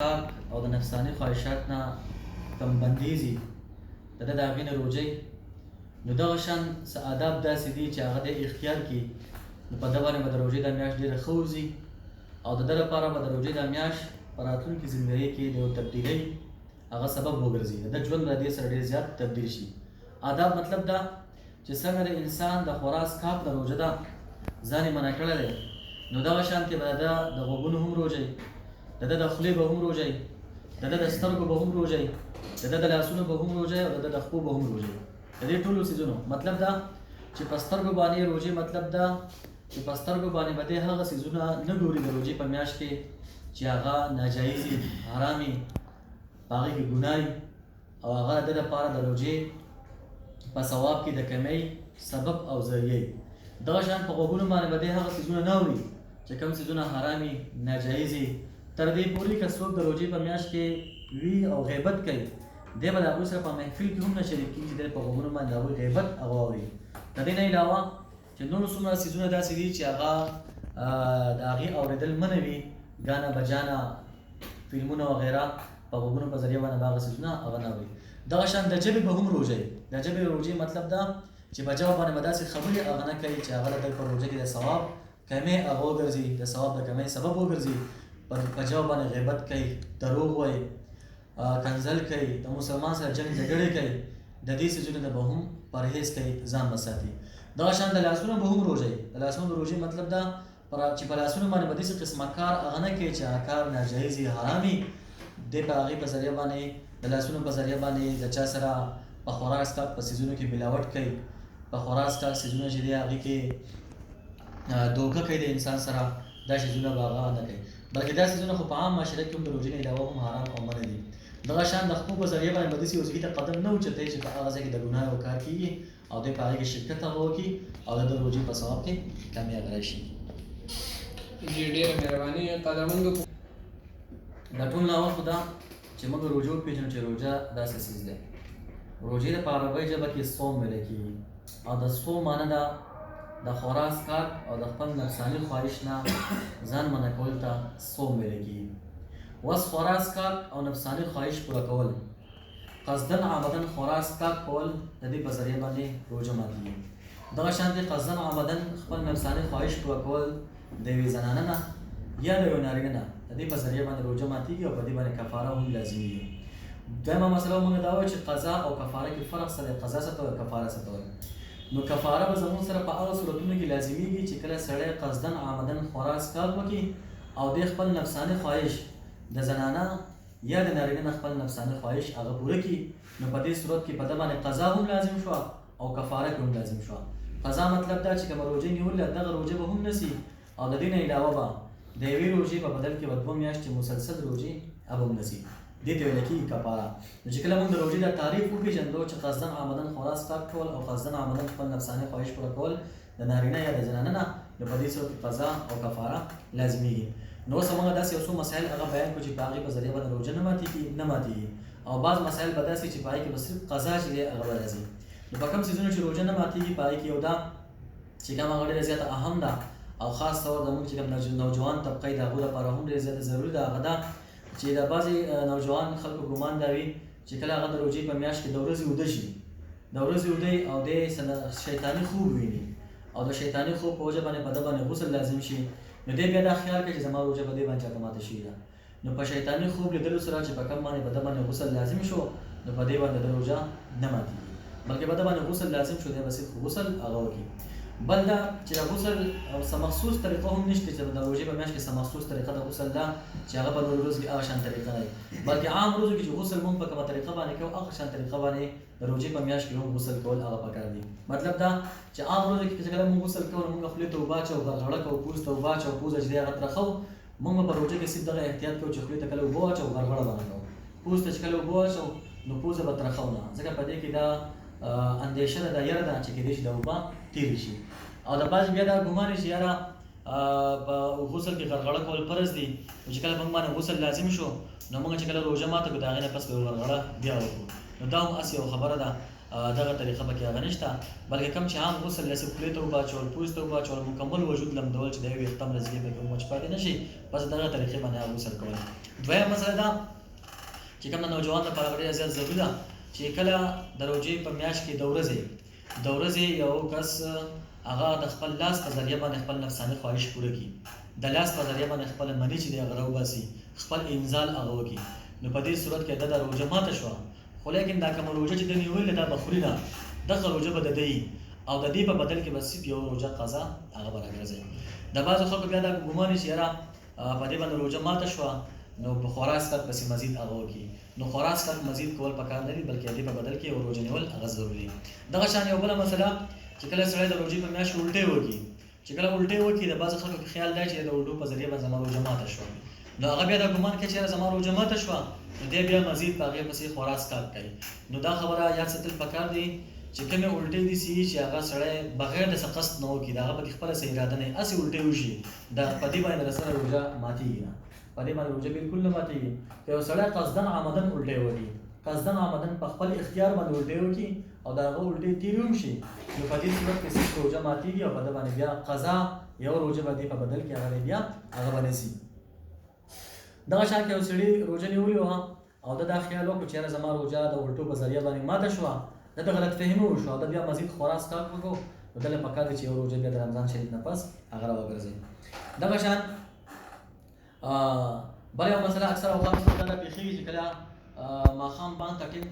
او د نفساني خواهشات نه کم بندیږي د هغې نه روژې نو دغه شان څه آداب داسې دي چې هغه دی اختیار کړي نو په ده باندې به د روژې دا میاشت ډېره ښه وځي او د ده لپاره به د روژې دا میاشت په راتلونکي زندګۍ کې د یو تبدیلۍ هغه سبب وګرځي د ده ژوند به د دې سره ډېر زیات تبدیل شي. آداب مطلب دا چې څنګه د انسان د خوراک څښاک د روژه ده ځان یې منع کړی دی نو دغه شانتې به د ده د غوږونو هم روژه د ده د خولې به هم روژه د ده د سترګو به هم روژه د ده د لاسونو به هم روژه او د ده د خپو به هم روژه د دې ټولو څیزونو مطلب دا چې په سترګو باندې روژې مطلب دا چې په سترګو باندې به دی هغه څیزونه نه ګوري د روژې په میاشت کې چې هغه ناجایز وي حرام وي په هغې کې ګناه او هغه د ده لپاره د روژې په ثواب کې د کمۍ سبب او ذریعه دغه شان په غوږونو باندې به دی هغه څیزونه نه اوري چې کوم څیزونه حرام وي ناجایز وي تر دې پورې که څوک د روژې په میاشت کې وي او غیبت کوي دی به د هغوی سره په محفل کې هم نه شریک کېږي چې دی په غوږونو باندې د هغوی غیبت هغه اوري. د دې نه علاوه چې نور څومره څیزونه داسې دي چې هغه د هغې اورېدل منع وي ګانا بجانا فلمونه وغیره په غوږونو په ذریعه باندې به هغه څیزونه هغه نه اوري. دغه شان د ژبې به هم روژه د ژبې روژې مطلب دا چې په ژبه باندې به داسې خبرې هغه نه کوي چې هغه د دوی په روژه کې د ثواب کمۍ هغه وګرځي د ثواب د کمۍ سبب وګرځي په ژبه باندې غیبت کوي دروغ وایي کنځل کوي د مسلمان سره جنګ جګړې کوي د دې څیزونو نه به هم پرهیز کوي ځان به ساتي. دغه شان د لاسونو به هم روژه د لاسونو د روژې مطلب دا چې په لاسونو باندې به داسې قسمه کار هغه نه کوي چې هغه کار ناجایز وي حرام وي دی په هغې په ذریعه باندې د لاسونو په ذریعه باندې د چا سره په خوراک څښاک په څیزونو کې ملاوټ کوي په خوراک څښاک څیزونه چې دی هغې کې دوکه کوي د انسان سره دا څیزونه به هغه نه کوي بلکې دا څیزونه خو په عام معاشره کې هم د روژې نه علاوه هم حرام او منع دي. دغه شان د خپو په ذریعه باندې به داسې یو ځای ته قدم نه اوچتوي چې په هغه ځای کې د ګناه یو کار کېږي او دی په هغې کې شرکت هغه وکړي او د روژې په ثواب کې کامیاب راشي. جی ډېره مهرباني قدرمنو د ټول نه اول خو دا چې موږ روژه وپېژنو چې روژه داسې څیز دی. روژې د په عربۍ ژبه کې صوم ویلی کېږي او د صوم معنی ده د خوراک څښاک او د خپل نفساني خواهش نه ځان منع کول ته صوم ویلی کېږي. اوس خوراک څښاک او نفساني خواهش پوره کول قصدن عمدن خوراک څښاک کول د دې په ذریعه باندې روژه ماتېږي. دغه شانتې قصدن عمدن خپل نفساني خواهش پوره کول د یوې زنانه نه یا د یو نارینه نه د دې په ذریعه باندې روژه ماتېږي او په دې باندې کفاره هم لازمېږي. دویمه مسله موږ دا وایو چې قضا او کفاره کې فرق څه دی قضا څه ته وایي کفاره څه ته وایي. نو کفاره به زموږ سره په هغه صورتونو کې لازمېږي چې کله سړی قصدن عمدن خوراک څښاک وکړي او د خپل نفساني خواهش د زنانه یا د نارینه نه خپل نفساني خواهش هغه پوره کړي نو په دې صورت کې په ده باندې قضا هم لازم شوه او کفاره هم لازم شوه. قضا مطلب دا چې کومه روژه نیولې دغه روژه به هم نسي او د دې نه علاوه به د یوې روژې په بدل کې به 2 میاشتې مسلسل روژې هغه هم نسي دې ته ویل کېږي کفاره. نو چې کله موږ د روژې دا تعریف وپېژندو چې قصدن عمدن خوراک څښاک کول او قصدن عمدن خپل نفساني خواهش پوره کول د نارینه یا د زنانه نه نو په دې صورت کې قضا او کفاره لازمېږي. نو اوس موږ داسې یو څو مسایل هغه بیان کړو چې په هغې په ذریعه باندې روژه نه ماتېږي او بعض مسایل به داسې چې په هغې کې به صرف قضا چې دی هغه به راځي. نو په کوم څیزونو چې روژه نه ماتېږي په هغې کې یو دا چې کوم هغه ډېره زیاته اهم ده او خاص طور زموږ چې کوم نوجوان طبقه د هغو لپاره هم ډېره زیاته ضروري ده هغه دا چې د بعضې نوجوان خلکو ګمان دا وي چې کله هغه د روژې په میاشت کې د ورځې اوده شي د ورځې اوده او د شیطاني خوب ویني او د شیطاني خوب په وجه باندې په ده باندې غسل لازم شي نو دی بیا دا خیال کوي چې زما روژه په دې باندې چاته ماته شوې ده نو په شیطاني خوب لیدلو سره چې په کوم باندې په ده باندې غسل لازم شو نو په دې باندې د روژه نه ماتېږي بلکې په ده باندې غسل لازم شو دی به صرف غسل هغه وکړي. بل دا چې د غسل څه مخصوص طریقه هم نشته چې د روژې په میاشت کې څه مخصوص طریقه د غسل ده چې هغه په نورو ورځو کې هغه شان طریقه نه وي بلکې عام ورځو کې چې غسل موږ په کومه طریقه باندې کوو هغه شان طریقه باندې د روژې په میاشت کې هم غسل کول هغه پکار دي. مطلب دا چې عام ورځو کې چې کله موږ غسل کوو موږ خولې ته اوبه اچوو غرغړه کوو پوست ته اوبه اچوو پوزه چې دی هغه ترخو موږ په روژه کې صرف دغه احتیاط کوو چې خولې ته کله اوبه اچوو غرغړه به نه کوو پوست ته چې کله اوبه اچوو نو پوزه به ترخو نه ځکه په دې کې دا اندېښنه ده یره ده چې کېدای شي د اوبه تېرې شي او د بعض بیا دا ګمان چې یاره په غسل کې غرغړه کول فرض دي چې کله موږ باندې غسل لازم شو نو موږ چې کله روژه ماته کړو د هغې نه پس به غرغړه بیا وکړو نو دا هم هسې یو خبره ده دغه طریقه پکې هغه نشته، بلکې کوم چې عام غسل لاسې خولې ته وباچول، پوست ته وباچول، مکمل وجود لمدول چې د یو ویښته رزګې پکې وموچ پاتې نه شي، بس دغه طریقې باندې هغه غسل کول. دویمه مسله دا چې کوم د نوجوان لپاره ډېره زیات ضروري ده چې کله د روژې په میاشت کې د ورځې یو کس هغه د خپل لاس په ذریعه باندې خپل نفساني خواهش پوره کړي، د لاس په ذریعه باندې خپل منی چې دی هغه راوباسي، خپل انزال هغه وکړي. نو په دې صورت کې د روژه ماته شوه، خو لیکن دا کومه روژه چې د نیولې دا به خوري نه، دغه روژه به د ده او د دې په بدل کې به صرف یو روژه قضا هغه به راګرځي. د بعضو خلکو بیا دا ګمان چې یاره په دې باندې روژه ماته شوه نو په خورا سکت پسې مزید هغه وکړي. نو خورا سکت مزید کول پکار نه دي، بلکې د دې په بدل کې یو روژه نیول هغه ضروري دي. دغه شان یو بله مسله چې کله سړی د روژې په میاشت کې الټۍ وکړي، چې کله الټۍ وکړي د بعضو خلکو کې خیال دی چې د الټو په ذریعه به زما روژه ماته شوه، نو هغه بیا دا ګمان کوي چې زما روژه ماته شوه، نو دی بیا مزید په هغې پسې خورا سکت کوي. نو دا خبره یاد ساتل پکار دي چې کومې الټۍ دي چې هغه سړی بغیر د څه قصد نه وکړي، د هغه پکې خپله څه اراده نه وي، هسې الټۍ وشي، په دې باندې د سره روژه ماتېږي نه، په دې باندې روژه بالکل نه ماتېږي. که یو سړی قصدن عمدن الټۍ وکړي، قصدن عمدن په خپل اختیار باندې الټۍ وکړي او د هغه الټۍ تېرې هم شي، نو په دې صورت کې صرف روژه ماتېږي او په ده باندې بیا قضا یو روژه به دې په بدل کې هغه بیا هغه به نسي. دغه شان که یو سړي روژه نیولې وه او ده دا خیال وکړو چې یاره زما روژه د الټو په ذریعه باندې ماته شوه، ده د غلط فهمي وشوه او ده بیا مزید خورا څښاک وکړو، نو ده له پکار دی چې یو روژه بیا د رمضان شریف نه پس هغه راوګرځوي. دغه شان بله یو مسله اکثره اوقات دا پېښېږي چې کله ماښام بانګ ته ټیم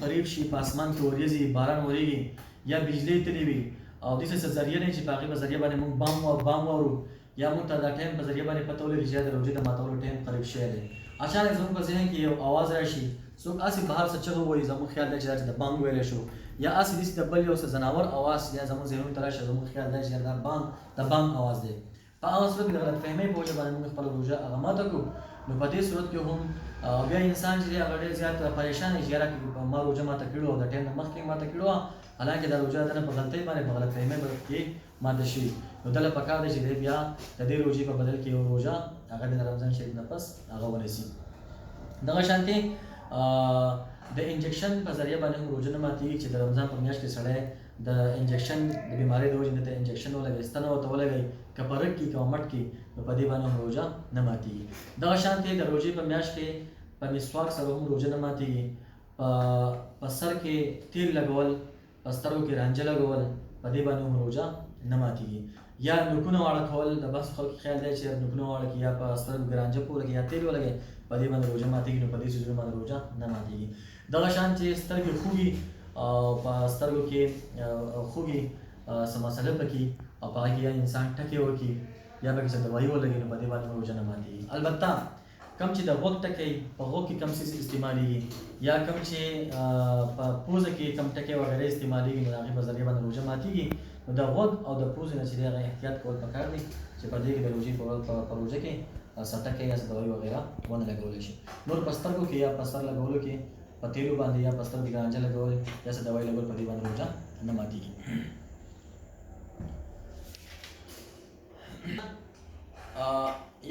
قریب شي، په اسمان کې وریځي، باران وریږي یا بجلۍ تللې وي او داسې څه ذریعه نه چې په هغې په ذریعه باندې موږ بام واورو یا موږ ته دا ټایم په ذریعه باندې پته ولګي چې د روژې د ماتولو ټایم قریب شوی دی. اچانک زموږ په ذهن کې یو اواز راشي، څوک هسې بهر څه چغه ووایي، زموږ خیال دی چې دا چې د بانګ ویلی شو، یا هسې داسې د بل یو څه ځناور اواز یا زموږ ذهنونو ته راشي، زموږ خیال دی چې دا د بانګ اواز دی. په هغه صورت کې د غلط فهمۍ په وجه باندې موږ خپله روژه هغه ماته کړو. نو په دې صورت کې هم بیا انسان چې دی هغه ډېر زیات پریشان وي چې یاره ما روژه ماته کړې وه، د ټایم نه مخکې ماته کړې وه، حالانکې دا روژه د نه په غلطۍ باندې په غلط فهمۍ کې ماته شوي. نو ده له پکار دی چې دی بیا د دې روژې په بدل کې یو روژه هغه د رمضان شریف نه پس هغه ونیسي. دغه شانتې د انجکشن په ذریعه باندې هم روژه نه ماتېږي چې د رمضان په میاشت کې سړی د انجکشن د بیمارۍ د وجې نه ته انجکشن ولګوي، ستنه ورته ولګوي، که په رګ کې که په مټ کې، نو په دې باندې هم روژه نه ماتېږي. دغه شانتې د روژې په میاشت کې په مسواک سره هم روژه نه ماتېږي. په سر کې تیل لګول، په سترګو کې رانجه لګول، په دې باندې هم روژه نه ماتېږي. یا نوکونه واړه کول، د بعضو خلکو خیال دی چې نوکونه واړه کړي یا په سترګو کې رانجه پوره کړي یا تیل ولګوي، په دې باندې روژه ماتېږي. نو په دې څیزونو باندې روژه نه ماتېږي. دغه شان چې سترګې خوږي او په سترګو کې خوږي څه مسله پکې او په هغې کې یا انسان ټکې وکړي یا پکې څه دوایي ولګي، نو په دې باندې روژه نه ماتېږي. البته کم چې د غوږ ټکی په غوږ کې کم څیز استعمالېږي یا کم چې په پوزه کې کم ټکی وغیره استعمالېږي، نو د هغې په ذریعه باندې روژه ماتېږي. نو د غوږ او د پوزې نه چې دی هغه احتیاط کول پکار دی چې په دې کې د روژې په روژه کې څه ټکی یا څه دوایي وغیره ونه لګولی شي. نور په سترګو کې یا په سر لګولو کې په تیلو باندې یا په سترګو کې رانجه لګول یا څه دوایي لګول، په دې باندې روژه نه ماتېږي.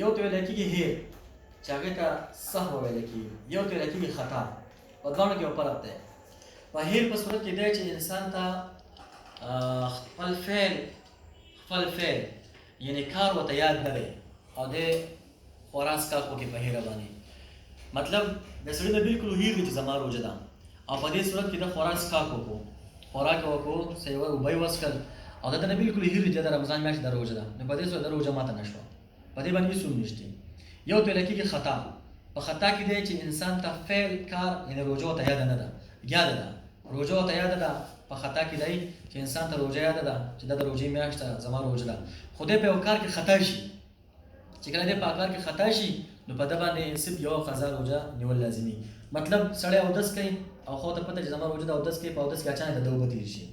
یو ته ویلی کېږي هیر چې هغې ته سهو ویلی کېږي، یو ته ویلی کېږي خطا، په دواړو کې یو فرق دی. په هیر په صورت کې دی چې انسان ته خپل فعل یعنې کار ورته یاد نه دی او دی خورا څښاک وکړي په هیره باندې، مطلب د سړي نه بالکل هیر دی چې زما روژه ده او په دې صورت کې د خورا څښاک وکړو، خوراک وکړو، څه یوه اوبه یې وڅښل او دته نه بالکل هیر دی چې د رمضان میاشت د روژه ده، نو په دې صورت د روژه ماته نه شوه، په دې باندې هېڅ هم نشته. یو ته ویلی کېږي خطا. په خطا کې دی چې انسان ته فعل کار یعنې روژه ورته یاده نه ده، یاده ده روژه ورته یاده ده. په خطا کې دی چې انسان ته روژه یاده ده چې دا د روژې میاشت ده، زما روژه ده، خو دی په یو کار کې خطا شي، چې کله دی په کار کې خطا شي نو په ده باندې صرف یوه قضا روژه نیول لازمي. مطلب سړی اودس کوي او خو ته پته چې زما روژه ده، اودس کوي، په اودس کې اچانک د اوبه تېر شي،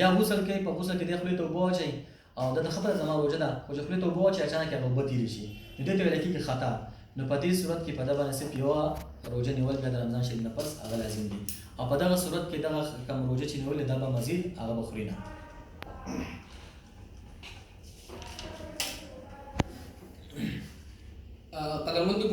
یا غسل کوي، په غسل کې دی خولې ته اوبه واچوي او د خبره زما روژه ده، خو چې خولې ته اوبه واچوي اچانک هغه اوبه تېرې شي، نو دې ته ویلی کېږي خطا. نو په دې صورت کې په ده باندې صرف یوه روژه نیول بیا د رمضان شریف نه پس هغه لازم دي او په دغه صورت کې دغه کوم روژه چې نیولې دا به مزید هغه به خوري نه. قدرمندو